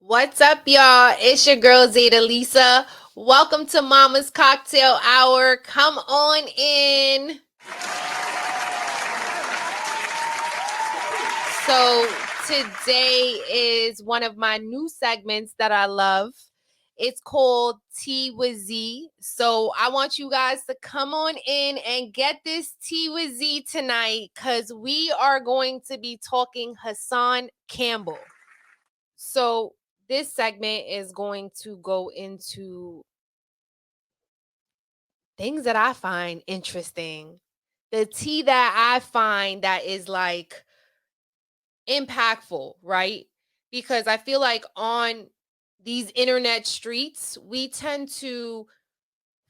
What's up, y'all? It's your girl Zeta Lisa. Welcome to Mama's Cocktail Hour. Come on in. So, today is one of my new segments that I love. It's called Tea with Z. So, I want you guys to come on in and get this Tea with Z tonight because we are going to be talking Hassan Campbell. So, this segment is going to go into things that I find interesting. The tea that I find that is like impactful, right? Because I feel like on these internet streets, we tend to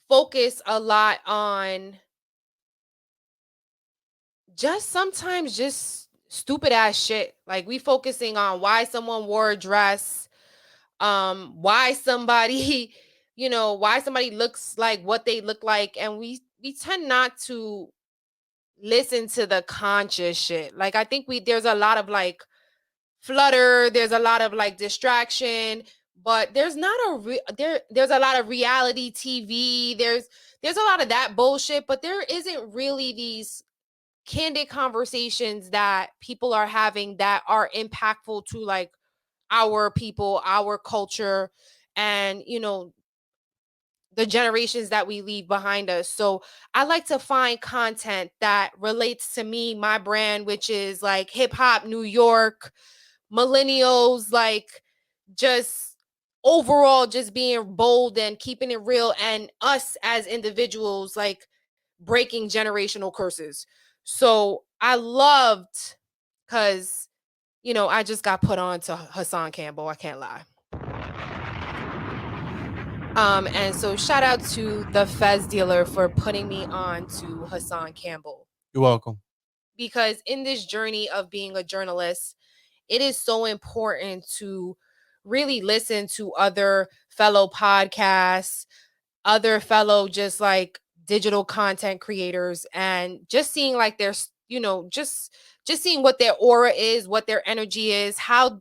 focus a lot on sometimes just stupid ass shit. Like we focusing on why someone wore a dress, why somebody why somebody looks like what they look like, and we tend not to listen to the conscious shit. Like I think we there's a lot of like flutter, there's a lot of like distraction, but there's not there's a lot of reality TV, there's a lot of that bullshit, but there isn't really these candid conversations that people are having that are impactful to like our people, our culture, and the generations that we leave behind us. So I like to find content that relates to me, my brand, which is like hip hop, New York, millennials, like just overall just being bold and keeping it real, and us as individuals like breaking generational curses. So I loved because I just got put on to Hassan Campbell. I can't lie. And so shout out to the Fez dealer for putting me on to Hassan Campbell. You're welcome. Because in this journey of being a journalist, it is so important to really listen to other fellow podcasts, other fellow just like digital content creators, and just seeing like there's just seeing what their aura is, what their energy is, how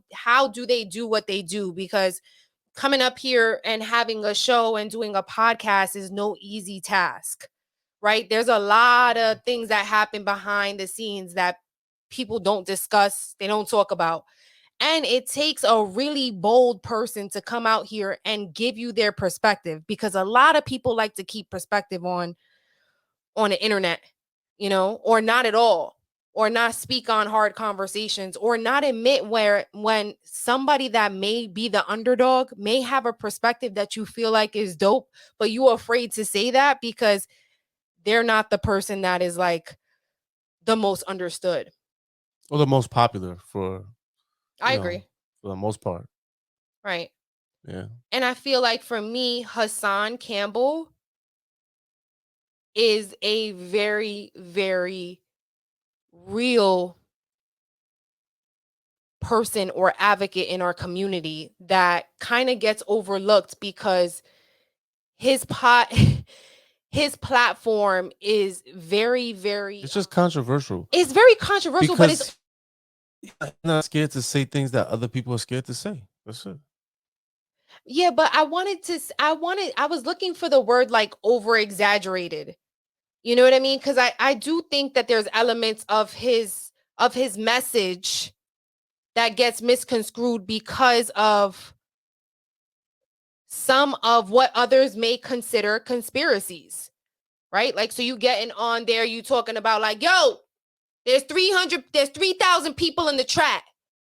do they do what they do, because coming up here and having a show and doing a podcast is no easy task, right? There's a lot of things that happen behind the scenes that people don't discuss, they don't talk about. And it takes a really bold person to come out here and give you their perspective, because a lot of people like to keep perspective on the internet, or not at all, or not speak on hard conversations, or not admit where when somebody that may be the underdog may have a perspective that you feel like is dope, but you're afraid to say that because they're not the person that is like the most understood. Or the most popular for, I agree. for the most part. Right. Yeah. And I feel like for me, Hassan Campbell is a very, very real person or advocate in our community that kind of gets overlooked because his pot his platform is very, very It's just controversial it's very controversial, but it's because I'm not scared to say things that other people are scared to say. That's it. yeah, but I was looking for the word like over exaggerated. You know what I mean? Because I do think that there's elements of his message that gets misconstrued because of some of what others may consider conspiracies, right? Like, so you getting on there, you talking about like, yo, there's 3,000 people in the trap.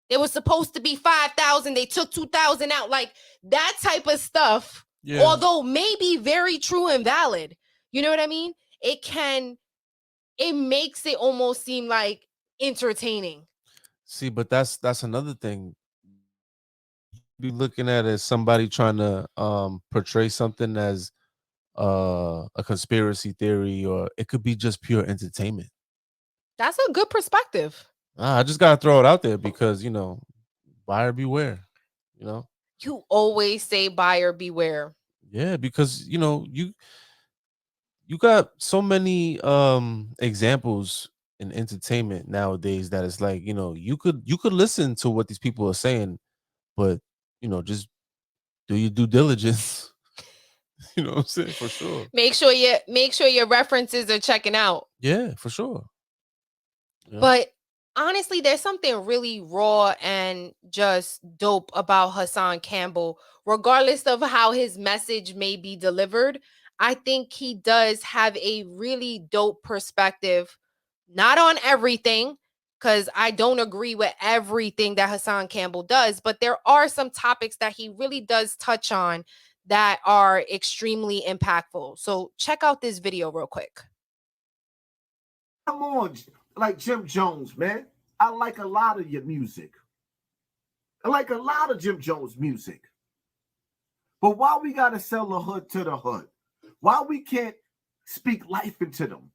There was supposed to be 5,000. They took 2,000 out. Like that type of stuff, Yeah. although may be very true and valid. You know what I mean? It makes it almost seem like entertaining. See, but that's another thing. Be looking at it as somebody trying to portray something as a conspiracy theory, or it could be just pure entertainment. That's a good perspective. I just gotta throw it out there because buyer beware. You know, You always say buyer beware. yeah, because you got so many examples in entertainment nowadays that it's like you could listen to what these people are saying, but just do your due diligence. You know what I'm saying? For sure. Make sure your references are checking out. Yeah, for sure. Yeah. But honestly, there's something really raw and just dope about Hassan Campbell. Regardless of how his message may be delivered, I think he does have a really dope perspective, not on everything, because I don't agree with everything that Hassan Campbell does, but there are some topics that he really does touch on that are extremely impactful. So check out this video real quick. Come on, like Jim Jones, man. I like a lot of your music. I like a lot of Jim Jones music. But why we gotta sell the hood to the hood? Why we can't speak life into them?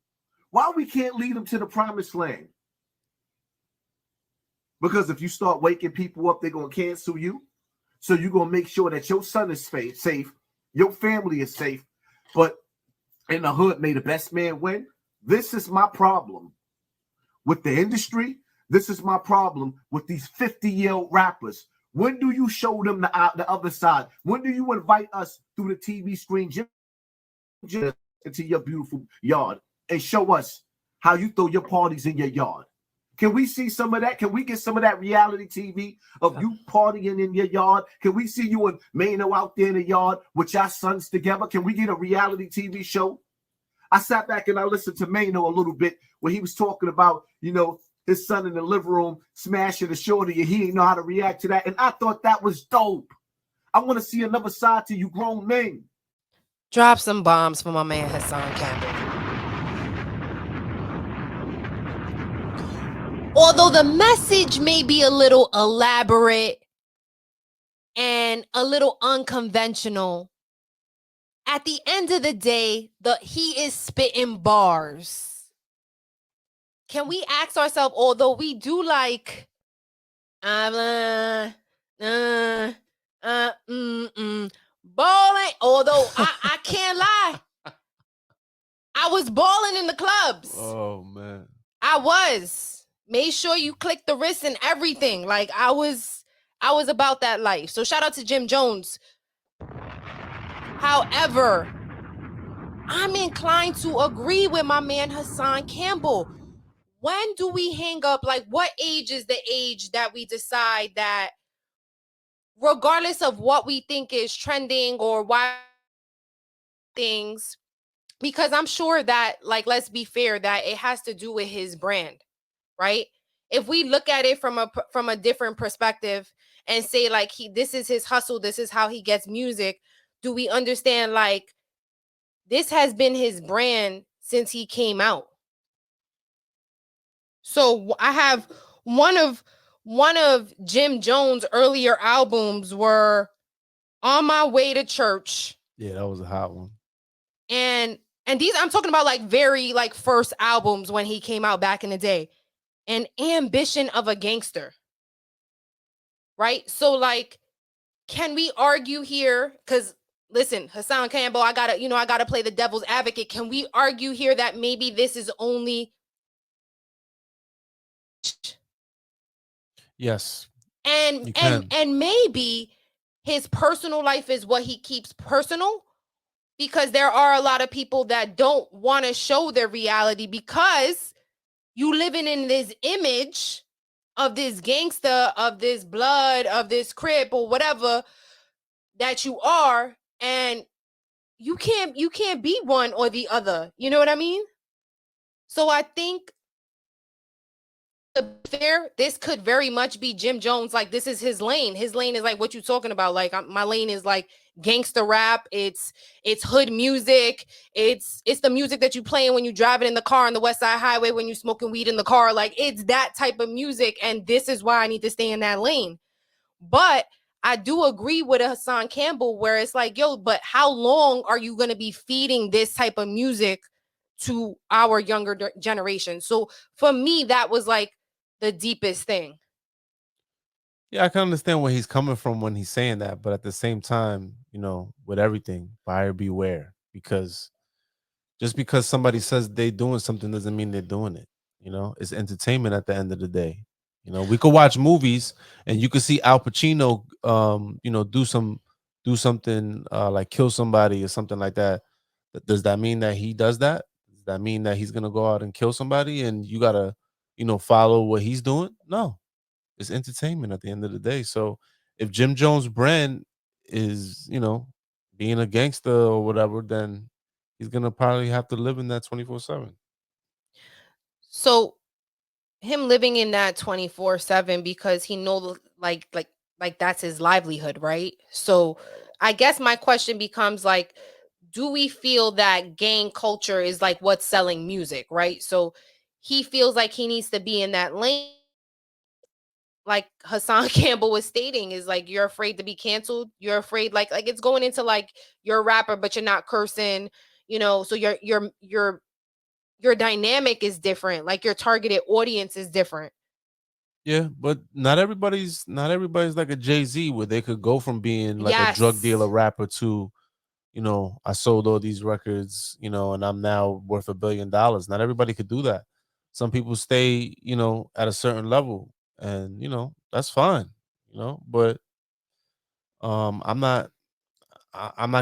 Why we can't lead them to the promised land? Because if you start waking people up, they're gonna cancel you. So you're gonna make sure that your son is safe, your family is safe. But in the hood, may the best man win. This is my problem with the industry. This is my problem with these 50-year-old rappers. When do you show them the other side? When do you invite us through the TV screen into your beautiful yard and show us how you throw your parties in your yard? Can we see some of that? Can we get some of that reality TV of you partying in your yard? Can we see you and Mano out there in the yard with your sons together? Can we get a reality TV show? I sat back and I listened to Mano a little bit where he was talking about, his son in the living room smashing the shorty and he didn't know how to react to that. And I thought that was dope. I want to see another side to you grown men. Drop some bombs for my man Hassan Campbell. Although the message may be a little elaborate and a little unconventional, at the end of the day, he is spitting bars. Can we ask ourselves, although we do like balling, although I can't lie, I was balling in the clubs. Oh man. I was. Made sure you click the wrist and everything. Like I was about that life. So shout out to Jim Jones. However, I'm inclined to agree with my man Hassan Campbell. When do we hang up? Like, what age is the age that we decide that, regardless of what we think is trending or why things, because I'm sure that, like, let's be fair, that it has to do with his brand, right? If we look at it from a different perspective and say like this is his hustle, this is how he gets music, do we understand like this has been his brand since he came out? So I have one of Jim Jones' earlier albums were On My Way to Church. Yeah, that was a hot one. And these I'm talking about like very like first albums when he came out back in the day. And Ambition of a Gangster. Right? So like, can we argue here? Because listen, Hassan Campbell, I gotta play the devil's advocate. Can we argue here that maybe this is only Yes. and maybe his personal life is what he keeps personal, because there are a lot of people that don't want to show their reality because you living in this image of this gangster, of this blood, of this crip or whatever that you are, and you can't be one or the other. You know what I mean? So I think fair, this could very much be Jim Jones. Like, this is his lane. His lane is like what you talking about. Like, my lane is like gangster rap. It's hood music. It's the music that you playing when you driving in the car on the West Side Highway, when you smoking weed in the car. Like, it's that type of music, and this is why I need to stay in that lane. But I do agree with Hassan Campbell where it's like, yo, but how long are you going to be feeding this type of music to our younger generation? So for me, that was like the deepest thing. Yeah, I can understand where he's coming from when he's saying that, but at the same time, with everything, buyer beware, because just because somebody says they doing something doesn't mean they're doing it. It's entertainment at the end of the day. We could watch movies and you could see Al Pacino, do something like kill somebody or something like that. Does that mean that he does that? Does that mean that he's gonna go out and kill somebody and you gotta, follow what he's doing? No, it's entertainment at the end of the day. So if Jim Jones' brand is, being a gangster or whatever, then he's gonna probably have to live in that 24/7. So him living in that 24/7 because he know like that's his livelihood, right? So I guess my question becomes like, do we feel that gang culture is like what's selling music, right? So he feels like he needs to be in that lane, like Hassan Campbell was stating, is like you're afraid to be canceled. You're afraid like it's going into like you're a rapper but you're not cursing, so your dynamic is different. Like your targeted audience is different. Yeah, but not everybody's like a Jay-Z where they could go from being like a drug dealer Yes. rapper to, I sold all these records, and I'm now worth $1 billion. Not everybody could do that. Some people stay, at a certain level, and that's fine, but I'm not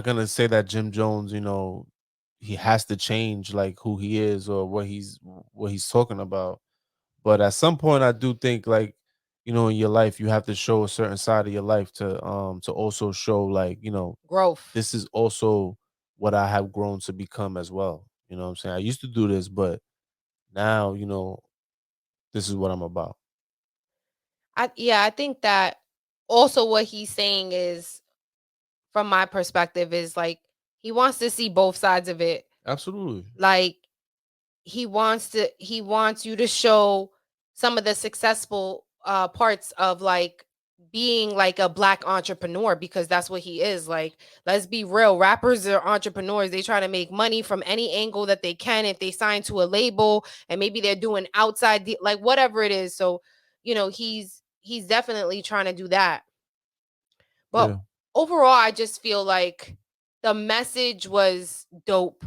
gonna say that Jim Jones, he has to change like who he is or what he's talking about. But at some point, I do think like, in your life, you have to show a certain side of your life to also show like, Growth. this is also what I have grown to become as well. You know what I'm saying? I used to do this, but now, this is what I'm about. I think that also what he's saying is, from my perspective, is like he wants to see both sides of it. Absolutely. Like he wants you to show some of the successful parts of like being like a black entrepreneur, because that's what he is. Like, let's be real, rappers are entrepreneurs. They try to make money from any angle that they can. If they sign to a label and maybe they're doing outside like whatever it is. So he's definitely trying to do that. But Yeah. overall, I just feel like the message was dope.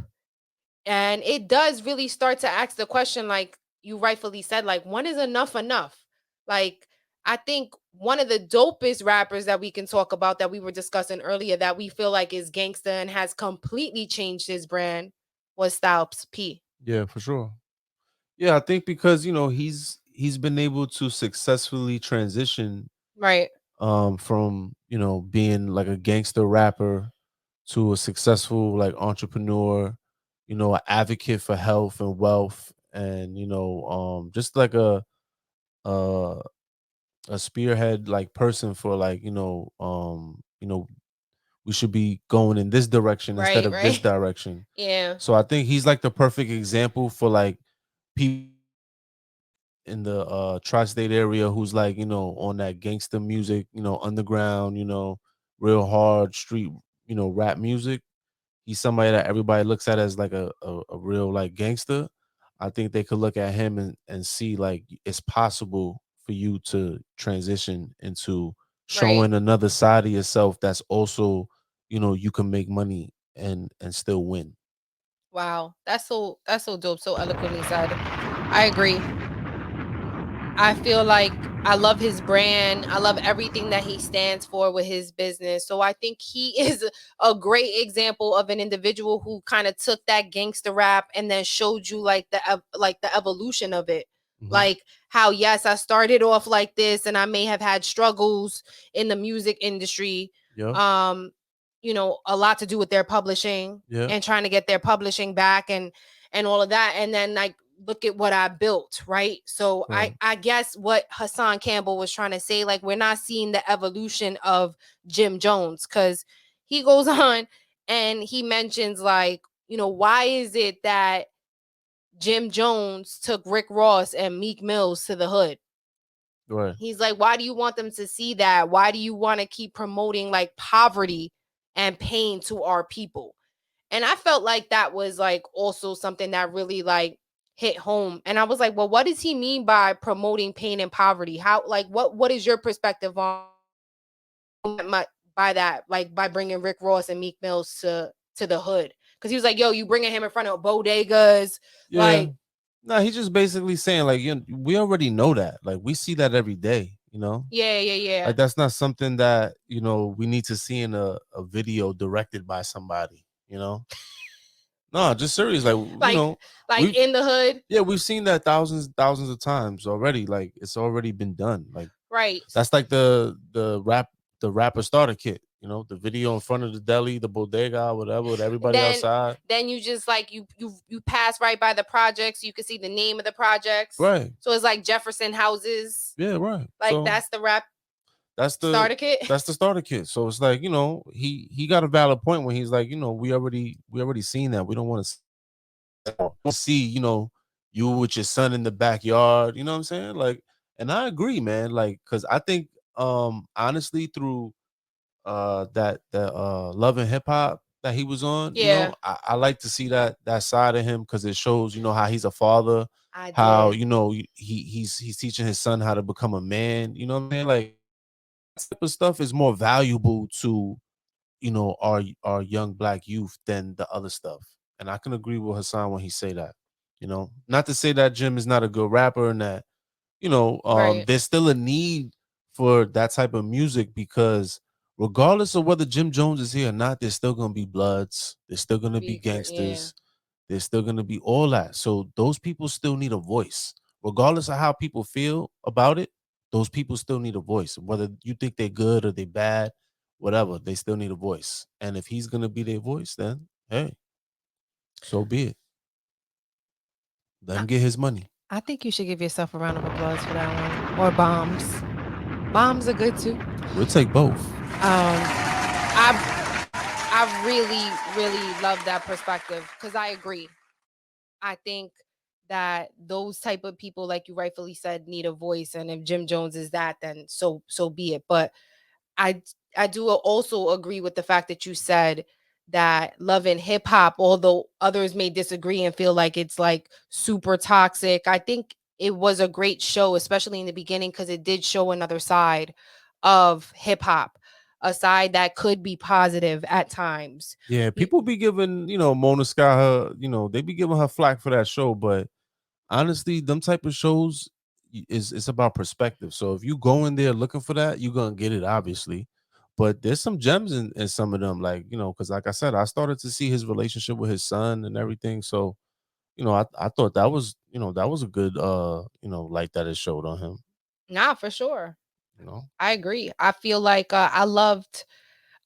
And it does really start to ask the question, like you rightfully said, like, when is enough enough? Like, I think one of the dopest rappers that we can talk about that we were discussing earlier that we feel like is gangster and has completely changed his brand was Styles P. Yeah, for sure. Yeah, I think because, he's been able to successfully transition Right, from, being like a gangster rapper to a successful like entrepreneur, an advocate for health and wealth, and just like a a spearhead like person for like we should be going in this direction instead right, of this right. direction. Yeah, So I think he's like the perfect example for like people in the tri-state area who's like, on that gangster music, underground, real hard street, rap music. He's somebody that everybody looks at as like a real like gangster. I think they could look at him and see like it's possible for you to transition into right. showing another side of yourself that's also, you can make money and still win. Wow. That's so dope. So eloquently said. I agree. I feel like I love his brand. I love everything that he stands for with his business. So I think he is a great example of an individual who kind of took that gangster rap and then showed you like the evolution of it. Hmm. Like how, yes, I started off like this and I may have had struggles in the music industry. Yeah. Um a lot to do with their publishing Yeah. and trying to get their publishing back and all of that, and then like look at what I built, right? So I Right. I guess what Hassan Campbell was trying to say, like, we're not seeing the evolution of Jim Jones, because he goes on and he mentions like, why is it that Jim Jones took Rick Ross and Meek Mills to the hood? Right. He's like, why do you want them to see that? Why do you want to keep promoting like poverty and pain to our people? And I felt like that was like also something that really like hit home. And I was like, well, what does he mean by promoting pain and poverty? How, like, what is your perspective on by that, like by bringing Rick Ross and Meek Mills to the hood? Because he was like, yo, you bringing him in front of bodegas, Yeah. like. No, he's just basically saying like, we already know that. Like we see that every day. Yeah, yeah, yeah. Like that's not something that we need to see in a video directed by somebody. No, just serious. Like Like like we in the hood. yeah, we've seen that thousands of times already. Like it's already been done. Like Right. that's like the rapper starter kit. The video in front of the deli, the bodega, whatever, with And everybody then outside. then you just like you pass right by the projects, you can see the name of the projects. Right. So it's like Jefferson houses. Yeah, right. Like So that's the rap that's the starter kit. that's the starter kit. So it's like, he got a valid point when he's like, we already seen that. We don't want to see, you with your son in the backyard. You know what I'm saying? Like, and I agree, man. Like, cause I think honestly through that Love and Hip Hop that he was on, Yeah. I like to see that side of him because it shows, how he's a father, I how, did. he's teaching his son how to become a man. You know what I'm saying? Like that type of stuff is more valuable to, our young black youth than the other stuff. And I can agree with Hassan when he say that. Not to say that Jim is not a good rapper and that, Right. there's still a need for that type of music because regardless of whether Jim Jones is here or not, there's still gonna be Bloods, there's still gonna be Yeah. gangsters, there's still gonna be all that. So those people still need a voice, regardless of how people feel about it. Those people still need a voice, whether you think they're good or they bad, whatever. They still need a voice, and if he's gonna be their voice, then hey, so be it. Let I, him get his money. I think you should give yourself a round of applause for that one. Or bombs. Bombs are good too. We'll take both. I really, really love that perspective because I agree. I think that those type of people, like you rightfully said, need a voice, and if Jim Jones is that, then so be it. But I I do also agree with the fact that you said that love and hip hop, although others may disagree and feel like it's like super toxic. I think it was a great show, especially in the beginning, because it did show another side of hip hop, a side that could be positive at times. Yeah, You, people be giving, Mona Sky her, they be giving her flack for that show, but honestly, them type of shows is it's about perspective. So if you go in there looking for that, you're gonna get it, obviously. But there's some gems in some of them, like, because like I said, I started to see his relationship with his son and everything. So, I thought that was a good light that it showed on him, nah, for sure. you know. I agree. I feel like I love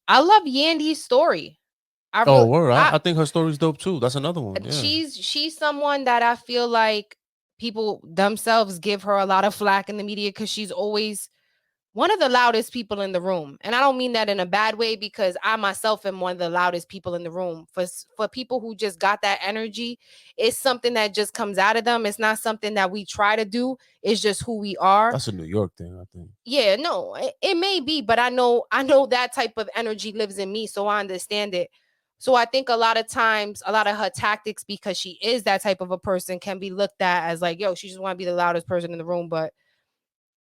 Yandy's story. I Oh, really word. I, I I think her story's dope too. That's another one. Yeah. she's someone that I feel like people themselves give her a lot of flack in the media because she's always one of the loudest people in the room. And I don't mean that in a bad way because I myself am one of the loudest people in the room. For people who just got that energy, it's something that just comes out of them. It's not something that we try to do. It's just who we are. That's a New York thing, I think. Yeah, no, it may be, but I know that type of energy lives in me, so I understand it. So I think a lot of times, a lot of her tactics, because she is that type of a person, can be looked at as like, yo, she just want to be the loudest person in the room. But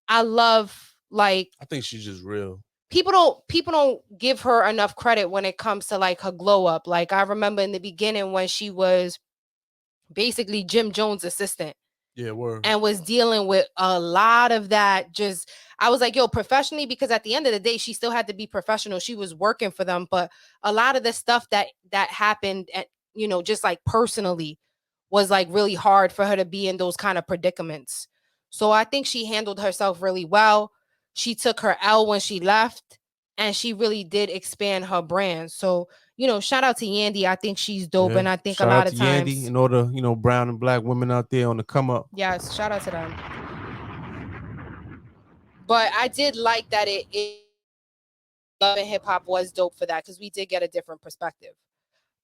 I love like I think she's just real. people don't give her enough credit when it comes to like her glow up. Like I remember in the beginning when she was basically Jim Jones' assistant Yeah, word. and was dealing with a lot of that. Just I was like, yo, professionally, because at the end of the day, she still had to be professional. She was working for them, but a lot of the stuff that happened at, just like personally was like really hard for her to be in those kind of predicaments. So I think she handled herself really well. She took her L when she left, and she really did expand her brand. So, shout out to Yandy. I think she's dope. Yeah. And I think a Shout out lot to of Yandy times, and all the, brown and black women out there on the come up. yes, shout out to them. But I did like that it Love and Hip Hop was dope for that because we did get a different perspective.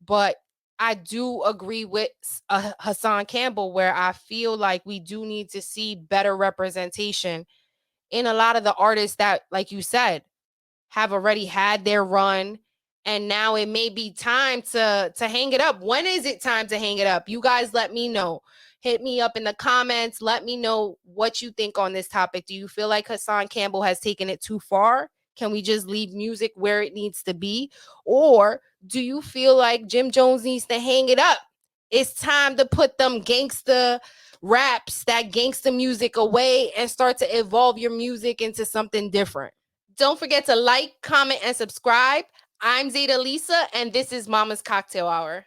But I do agree with Hassan Campbell where I feel like we do need to see better representation in a lot of the artists that, like you said, have already had their run, and now it may be time to hang it up. When is it time to hang it up? You guys let me know. Hit me up in the comments. Let me know what you think on this topic. Do you feel like Hassan Campbell has taken it too far? Can we just leave music where it needs to be? Or do you feel like Jim Jones needs to hang it up? It's time to put them gangster raps, that gangster music away and start to evolve your music into something different. Don't forget to like, comment, and subscribe. I'm Zeta Lisa, and this is Mama's Cocktail Hour.